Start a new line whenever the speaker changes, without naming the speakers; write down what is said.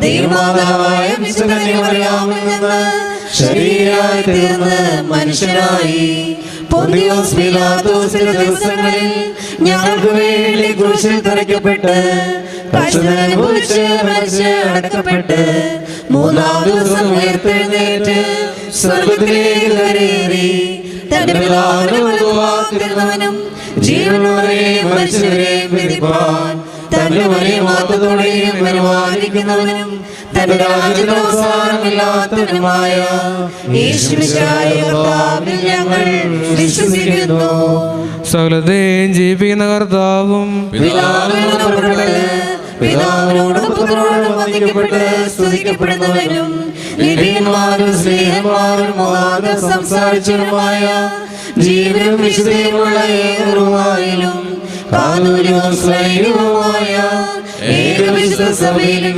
ദൈവമാതാവായ വിശുദ്ധ മറിയാമിൽ നിന്ന് ശരീരമായി തീർന്ന് മനുഷ്യനായി പൊന്തിയോസ് പീലാത്തോസിന്റെ ദിവസങ്ങളിൽ ഞങ്ങൾക്ക് വേണ്ടി കുരിശിൽ തറയ്ക്കപ്പെട്ട് കഷ്ടത അനുഭവിച്ച് മരിച്ച് അടക്കപ്പെട്ട് മൂന്നാം ദിവസം ഉയർത്തെഴുന്നേറ്റ് സ്വർഗ്ഗത്തിലേക്ക് കയറി തന്റെ പിതാവിനും ജീവനുള്ളവരെയും മരിച്ചവരെയും വിധിപ്പാൻ തന്റെ വലിയ മഹത്വത്തോടെയും പരിപാലിക്കുന്നവനും തന്റെ രാജ്യത്തിന്റെ അവസാനമില്ലാത്തവനുമായ യേശുമിശിഹായ കർത്താവിൽ ഞങ്ങൾ വിശ്വസിക്കുന്നു.
സകലത്തെയും ജീവിപ്പിക്കുന്ന കർത്താവും
പിതാവിനോടും പുത്രനോടും വന്ദിക്കപ്പെട്ട് സ്തുതിക്കപ്പെടുന്നവനും നീതിമാനും സ്നേഹന്മാരും മുഖാന്തരം സംസാരിച്ചവനുമായ ജീവനും വിശുദ്ധിയുമുള്ള ഏകരുമായാലും കാതോലികവും സ്ലൈകവുമായ ഏകവിശുദ്ധ സഭയിലും